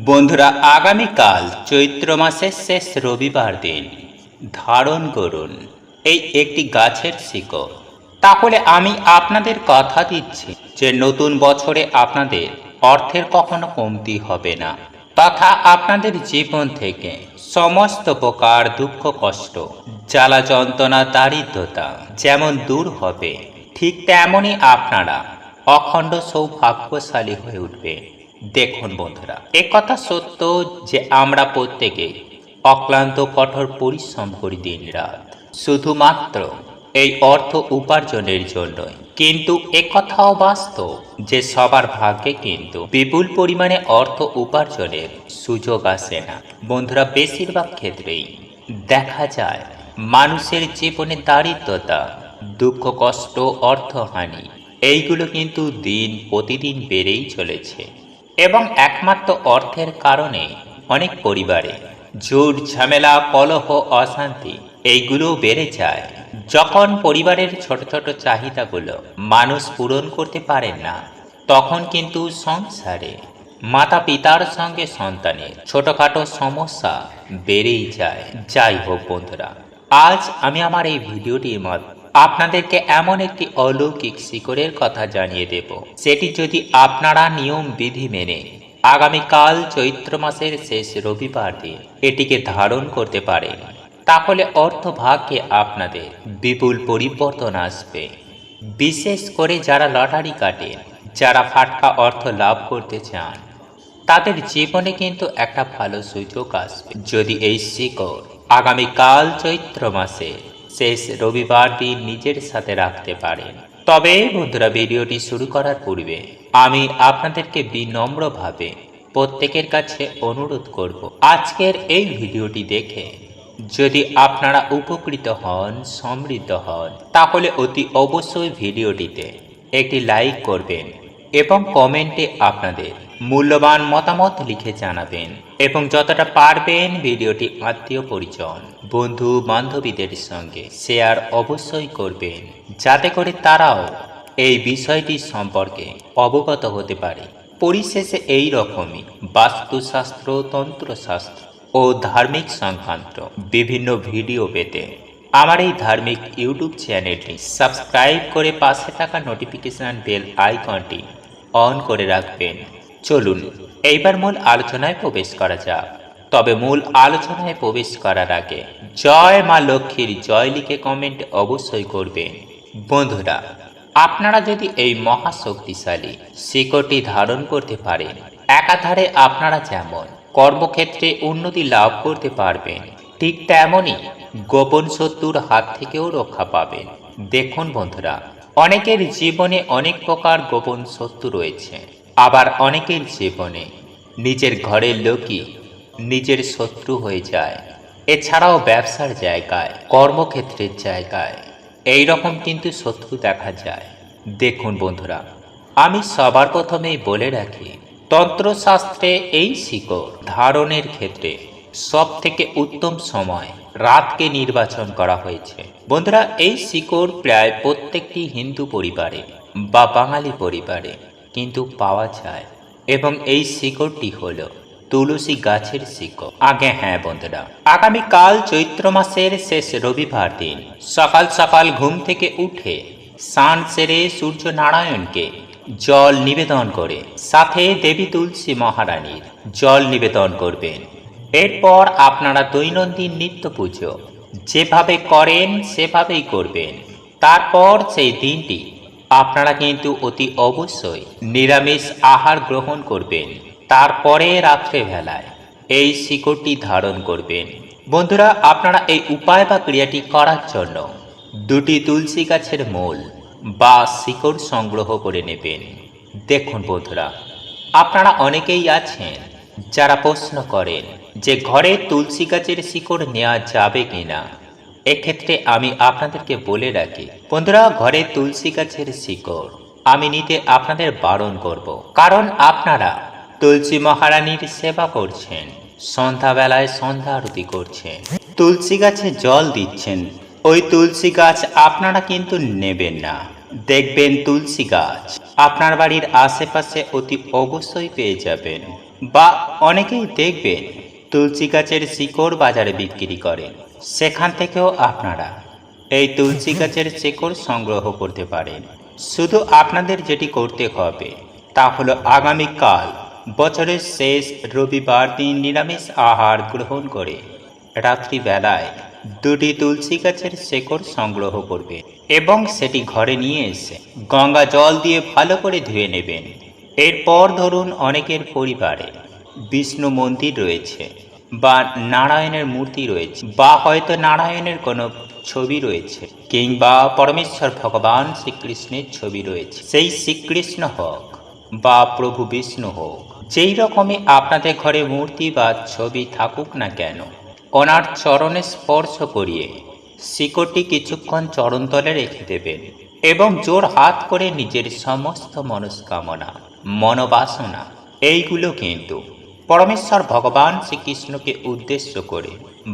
বন্ধুরা, আগামীকাল চৈত্র মাসের শেষ রবিবার দিন ধারণ করুন এই একটি গাছের শিকড়। তাহলে আমি আপনাদের কথা দিচ্ছি যে নতুন বছরে আপনাদের অর্থের কখনো কমতি হবে না, তথা আপনাদের জীবন থেকে সমস্ত প্রকার দুঃখ কষ্ট জ্বালা যন্ত্রণা দারিদ্রতা যেমন দূর হবে, ঠিক তেমনই আপনারা অখণ্ড সৌভাগ্যশালী হয়ে উঠবে। দেখুন বন্ধুরা, একথা সত্য যে আমরা প্রত্যেকে অক্লান্ত কঠোর পরিশ্রম করি দিন রাত শুধুমাত্র এই অর্থ উপার্জনের জন্যই, কিন্তু একথাও বাস্তব যে সবার ভাগ্যে কিন্তু বিপুল পরিমাণে অর্থ উপার্জনের সুযোগ আসে না। বন্ধুরা, বেশিরভাগ ক্ষেত্রেই দেখা যায় মানুষের জীবনে দারিদ্রতা, দুঃখ কষ্ট, অর্থহানি এইগুলো কিন্তু দিন প্রতিদিন বেড়েই চলেছে এবং একমাত্র অর্থের কারণে অনেক পরিবারে ঝুট ঝামেলা কলহ অশান্তি এইগুলোও বেড়ে যায়। যখন পরিবারের ছোট ছোট চাহিদাগুলো মানুষ পূরণ করতে পারেন না, তখন কিন্তু সংসারে মাতা পিতার সঙ্গে সন্তানের ছোটখাটো সমস্যা বেড়েই যায়। যাই হোক বন্ধুরা, আজ আমি আমার এই ভিডিওটির মাধ্যমে আপনাদেরকে এমন একটি অলৌকিক শিকড়ের কথা জানিয়ে দেব, সেটি যদি আপনারা নিয়ম বিধি মেনে আগামীকাল চৈত্র মাসের শেষ রবিবার দিন এটিকে ধারণ করতে পারেন, তাহলে অর্থভাগ্যে আপনাদের বিপুল পরিবর্তন আসবে। বিশেষ করে যারা লটারি কাটেন, যারা ফাটকা অর্থ লাভ করতে চান, তাদের জীবনে কিন্তু একটা ভালো সুযোগ আসবে যদি এই শিকড় আগামীকাল চৈত্র মাসে শেষ রবিবার দিন নিজের সাথে রাখতে পারেন। তবে বন্ধুরা, ভিডিওটি শুরু করার পূর্বে আমি আপনাদেরকে বিনম্রভাবে প্রত্যেকের কাছে অনুরোধ করব, আজকের এই ভিডিওটি দেখে যদি আপনারা উপকৃত হন, সমৃদ্ধ হন, তাহলে অতি অবশ্যই ভিডিওটিতে একটি লাইক করবেন এবং কমেন্টে আপনাদের মূল্যবান মতামত লিখে জানাবেন এবং যতটা পারবেন ভিডিওটি আত্মীয় পরিজন বন্ধু বান্ধবীদের সঙ্গে শেয়ার অবশ্যই করবেন, যাতে করে তারাও এই বিষয়টি সম্পর্কে অবগত হতে পারে। পরিশেষে এই রকমই বাস্তুশাস্ত্র, তন্ত্রশাস্ত্র ও ধার্মিক সংক্রান্ত বিভিন্ন ভিডিও পেতে আমার এই ধার্মিক ইউটিউব চ্যানেলটি সাবস্ক্রাইব করে পাশে থাকা নোটিফিকেশন বেল আইকনটি অন করে রাখবেন। চলুন এইবার মূল আলোচনায় প্রবেশ করা যাক। তবে মূল আলোচনায় প্রবেশ করার আগে জয় মা লক্ষ্মীর জয় লিখে কমেন্ট অবশ্যই করবেন। বন্ধুরা, আপনারা যদি এই মহাশক্তিশালী শিকড়টি ধারণ করতে পারেন, একাধারে আপনারা যেমন কর্মক্ষেত্রে উন্নতি লাভ করতে পারবেন, ঠিক তেমনই গোপন শত্রুর হাত থেকেও রক্ষা পাবেন। দেখুন বন্ধুরা, অনেকের জীবনে অনেক প্রকার গোপন শত্রু রয়েছে, আবার অনেকের জীবনে নিজের ঘরের লোকই নিজের শত্রু হয়ে যায়। এছাড়াও ব্যবসার জায়গায়, কর্মক্ষেত্রের জায়গায় এই রকম কিন্তু শত্রু দেখা যায়। দেখুন বন্ধুরা, আমি সবার প্রথমেই বলে রাখি, তন্ত্রশাস্ত্রে এই শিকড় ধারণের ক্ষেত্রে সব থেকে উত্তম সময় রাতকে নির্বাচন করা হয়েছে। বন্ধুরা, এই শিকড় প্রায় প্রত্যেকটি হিন্দু পরিবারে বা বাঙালি পরিবারে কিন্তু পাওয়া যায় এবং এই শিকড়টি হলো তুলসী গাছের শিকড়। হ্যাঁ বন্ধুরা, আগামীকাল চৈত্র মাসের শেষ রবিবার দিন সকাল সকাল ঘুম থেকে উঠে স্নান সেরে সূর্য নারায়ণকে জল নিবেদন করে সাথে দেবী তুলসী মহারানীর জল নিবেদন করবেন। এরপর আপনারা দৈনন্দিন নিত্য পুজো যেভাবে করেন সেভাবেই করবেন। তারপর সেই দিনটি আপনারা কিন্তু অতি অবশ্যই নিরামিষ আহার গ্রহণ করবেন। তারপরে রাত্রেবেলায় এই শিকড়টি ধারণ করবেন। বন্ধুরা, আপনারা এই উপায় বা ক্রিয়াটি করার জন্য দুটি তুলসী গাছের মূল বা শিকড় সংগ্রহ করে নেবেন। দেখুন বন্ধুরা, আপনারা অনেকেই আছেন যারা প্রশ্ন করেন যে ঘরে তুলসী গাছের শিকড় নেওয়া যাবে কিনা। এক্ষেত্রে আমি আপনাদেরকে বলে রাখি বন্ধুরা, ঘরে তুলসী গাছের শিকড় আমি নিতে আপনাদের বারণ করব, কারণ আপনারা তুলসী মহারানীর সেবা করছেন, সন্ধ্যাবেলায় সন্ধ্যা আরতি করছেন, তুলসী গাছে জল দিচ্ছেন, ওই তুলসী গাছ আপনারা কিন্তু নেবেন না। দেখবেন তুলসী গাছ আপনার বাড়ির আশেপাশে অতি অবশ্যই পেয়ে যাবেন। বা অনেকেই দেখবেন তুলসী গাছের শিকড় বাজারে বিক্রি করেন। সেখান থেকেও আপনারা এই তুলসী গাছের শিকড় সংগ্রহ করতে পারেন। শুধু আপনাদের যেটি করতে হবে তা হলো আগামীকাল বছরের শেষ রবিবার দিন নিরামিষ আহার গ্রহণ করে রাত্রিবেলায় দুটি তুলসী গাছের শেকড় সংগ্রহ করবে এবং সেটি ঘরে নিয়ে এসে গঙ্গা জল দিয়ে ভালো করে ধুয়ে নেবেন। এরপর ধরুন অনেকের পরিবারে বিষ্ণু মন্দির রয়েছে বা নারায়ণের মূর্তি রয়েছে বা হয়তো নারায়ণের কোনো ছবি রয়েছে কিংবা পরমেশ্বর ভগবান শ্রীকৃষ্ণের ছবি রয়েছে। সেই শ্রীকৃষ্ণ হোক বা প্রভু বিষ্ণু হোক, যেই রকমই আপনাদের ঘরে মূর্তি বা ছবি থাকুক না কেন, ওনার চরণে স্পর্শ করিয়ে শিকড়টি কিছুক্ষণ চরণতলে রেখে দেবেন এবং জোর হাত করে নিজের সমস্ত মনস্কামনা, মনোবাসনা এইগুলো কিন্তু পরমেশ্বর ভগবান শ্রীকৃষ্ণকে উদ্দেশ্য করে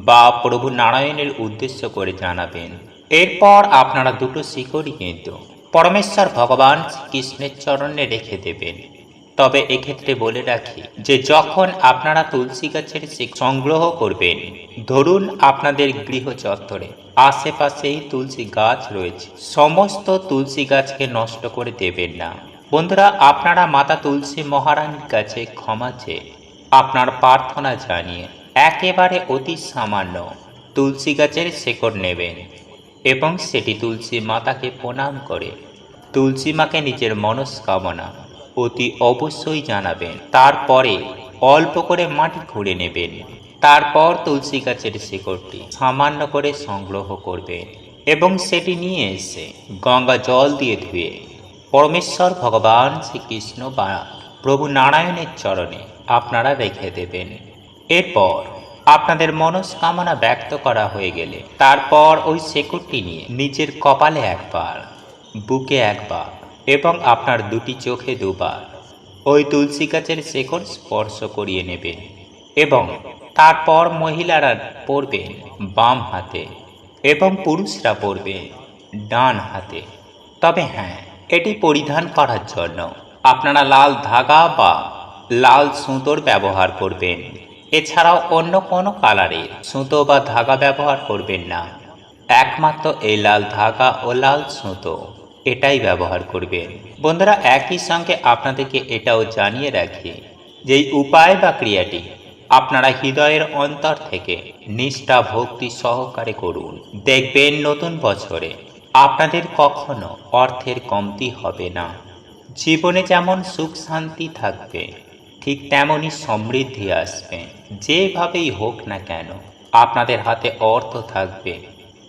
বা প্রভু নারায়ণের উদ্দেশ্য করে জানাবেন। এরপর আপনারা দুটো শিকড়ই কিন্তু পরমেশ্বর ভগবান শ্রীকৃষ্ণের চরণে রেখে দেবেন। তবে এক্ষেত্রে বলে রাখি যে যখন আপনারা তুলসী গাছের শিকড় সংগ্রহ করবেন, ধরুন আপনাদের গৃহ চত্বরে আশেপাশেই তুলসী গাছ রয়েছে, সমস্ত তুলসী গাছকে নষ্ট করে দেবেন না। বন্ধুরা, আপনারা মাতা তুলসী মহারানীর কাছে ক্ষমা চেয়ে আপনার প্রার্থনা জানিয়ে একেবারে অতি সামান্য তুলসী গাছের শেকড় নেবেন এবং সেটি তুলসী মাতাকে প্রণাম করে তুলসী মাকে নিজের মনস্কামনা অতি অবশ্যই জানাবেন। তারপরে অল্প করে মাটি খুঁড়ে নেবেন। তারপর তুলসী গাছের শিকড়টি সামান্য করে সংগ্রহ করবেন এবং সেটি নিয়ে এসে গঙ্গা জল দিয়ে ধুয়ে পরমেশ্বর ভগবান শ্রীকৃষ্ণ বা প্রভু নারায়ণের চরণে আপনারা রেখে দেবেন। এরপর আপনাদের মনস্কামনা ব্যক্ত করা হয়ে গেলে তারপর ওই শিকড়টি নিয়ে নিজের কপালে একবার, বুকে একবার এবং আপনার দুটি চোখে দুবার ওই তুলসী গাছের শিকড় স্পর্শ করিয়ে নেবেন এবং তারপর মহিলারা পরবেন বাম হাতে এবং পুরুষরা পরবে ডান হাতে। তবে হ্যাঁ, এটি পরিধান করার জন্য আপনারা লাল ধাগা বা লাল সুতোর ব্যবহার করবেন। এছাড়াও অন্য কোনো কালারের সুতো বা ধাগা ব্যবহার করবেন না। একমাত্র এই লাল ধাগা ও লাল সুতো এটাই ব্যবহার করবেন। বন্ধুরা, একই সঙ্গে আপনাদেরকে এটাও জানিয়ে রাখি যে এই উপায় বা ক্রিয়াটি আপনারা হৃদয়ের অন্তর থেকে নিষ্ঠা ভক্তি সহকারে করুন। দেখবেন নতুন বছরে আপনাদের কখনো অর্থের কমতি হবে না। জীবনে যেমন সুখ শান্তি থাকবে, ঠিক তেমনই সমৃদ্ধি আসবে। যেভাবেই হোক না কেন আপনাদের হাতে অর্থ থাকবে।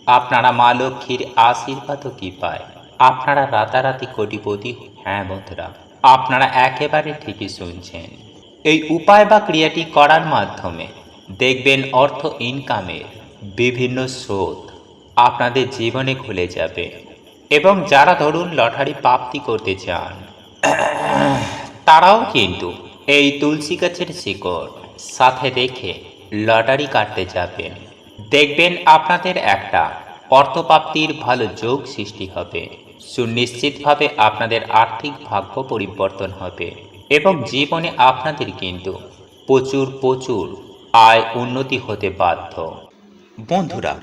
আপনারা মা লক্ষ্মীর আশীর্বাদও কি পায়, আপনারা রাতারাতি কোটিপতি। হ্যাঁ বন্ধুরা, আপনারা একেবারে ঠিকই শুনছেন। এই উপায় বা ক্রিয়াটি করার মাধ্যমে দেখবেন অর্থ ইনকামের বিভিন্ন স্রোত আপনাদের জীবনে খুলে যাবে। এবং যারা ধরুন লটারি প্রাপ্তি করতে চান তারাও কিন্তু এই তুলসী গাছের শিকড় সাথে রেখে লটারি কাটতে যাবেন। দেখবেন আপনাদের একটা অর্থপ্রাপ্তির ভালো যোগ সৃষ্টি হবে। সুনিশ্চিতভাবে আপনাদের আর্থিক ভাগ্য পরিবর্তন হবে এবং জীবনে আপনাদের কিন্তু প্রচুর আয় উন্নতি হতে বাধ্য। বন্ধুরা,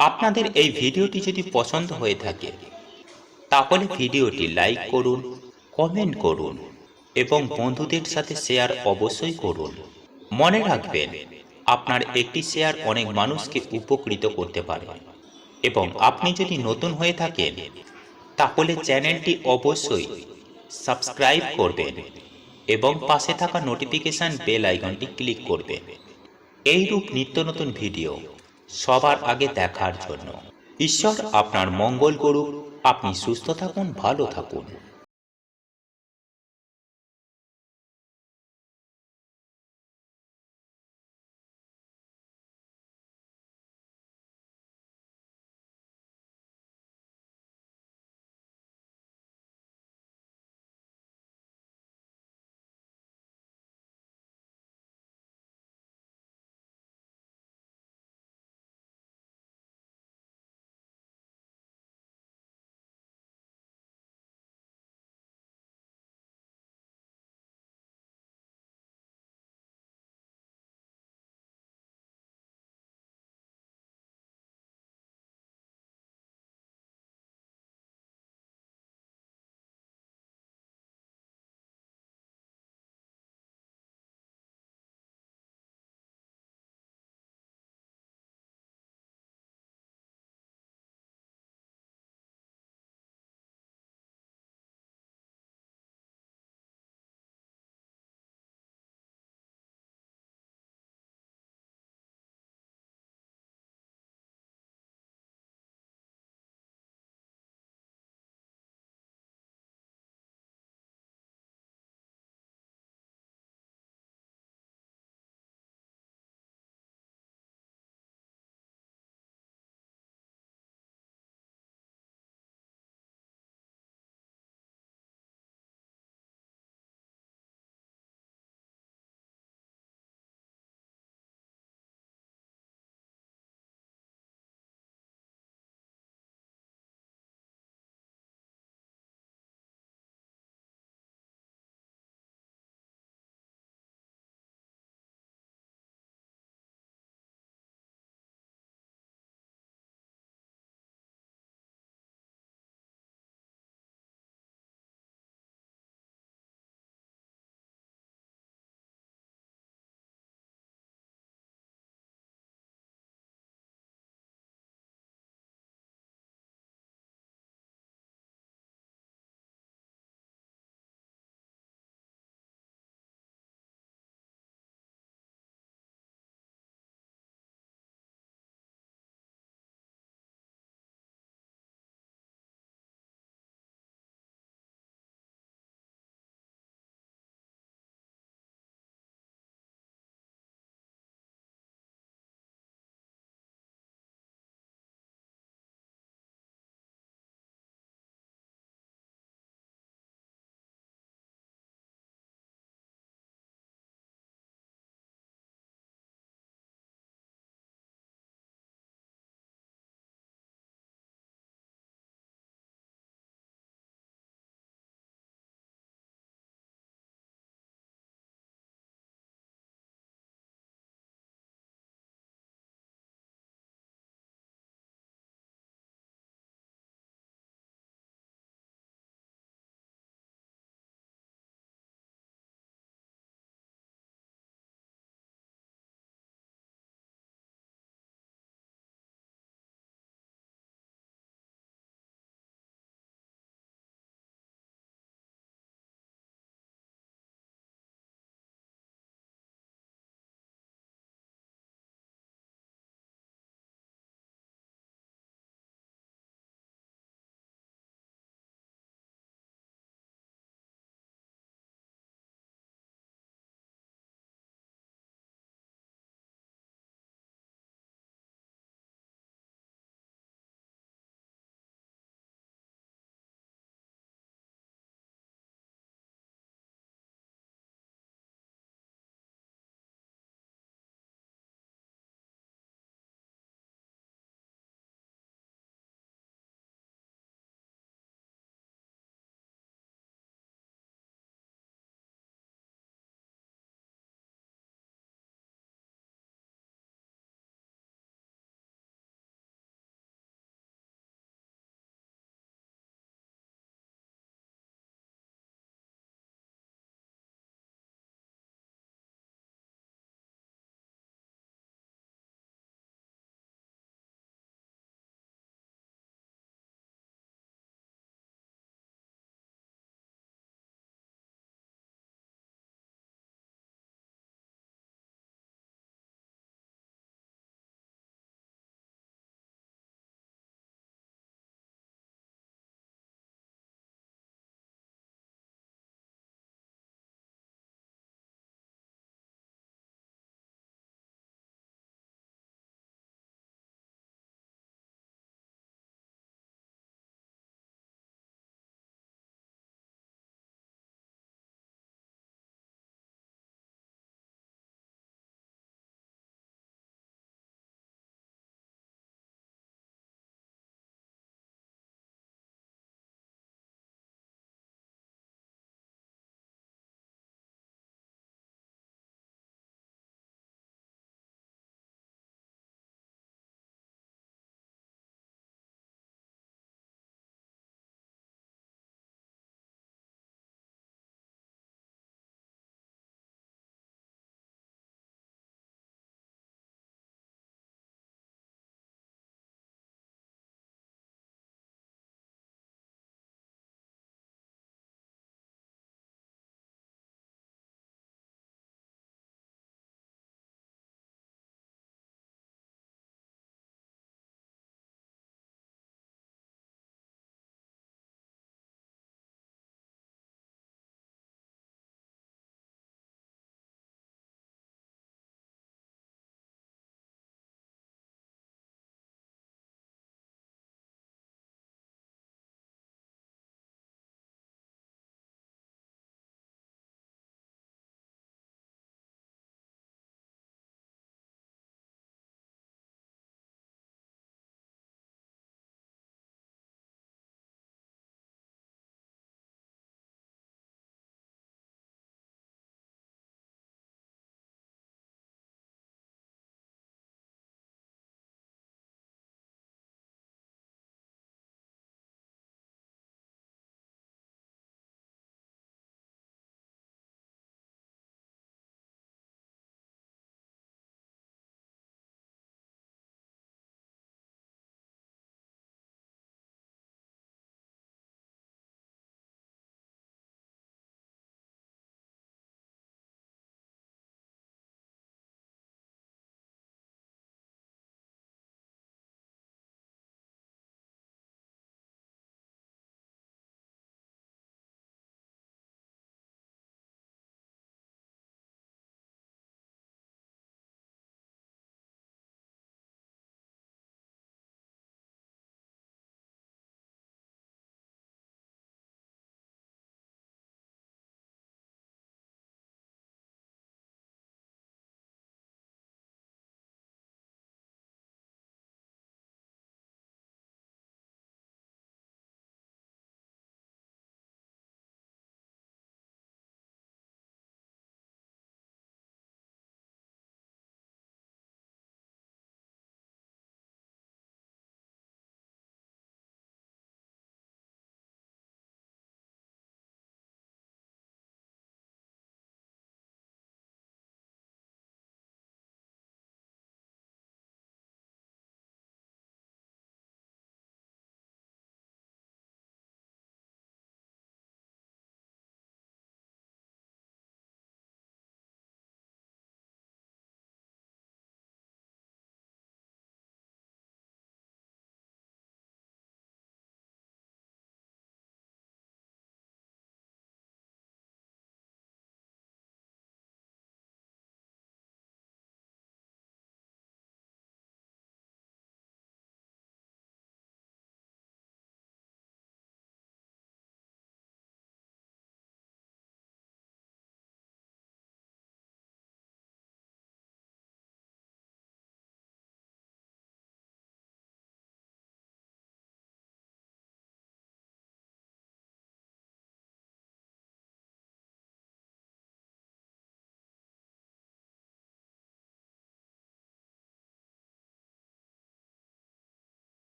আপনাদের এই ভিডিওটি যদি পছন্দ হয়ে থাকে তাহলে ভিডিওটি লাইক করুন, কমেন্ট করুন এবং বন্ধুদের সাথে শেয়ার অবশ্যই করুন। মনে রাখবেন, আপনার একটি শেয়ার অনেক মানুষকে উপকৃত করতে পারে। এবং আপনি যদি নতুন হয়ে থাকেন তাহলে চ্যানেলটি অবশ্যই সাবস্ক্রাইব করবেন এবং পাশে থাকা নোটিফিকেশন বেল আইকনটি ক্লিক করবেন এইরূপ নিত্য নতুন ভিডিও সবার আগে দেখার জন্য। ঈশ্বর আপনার মঙ্গল করুক। আপনি সুস্থ থাকুন, ভালো থাকুন।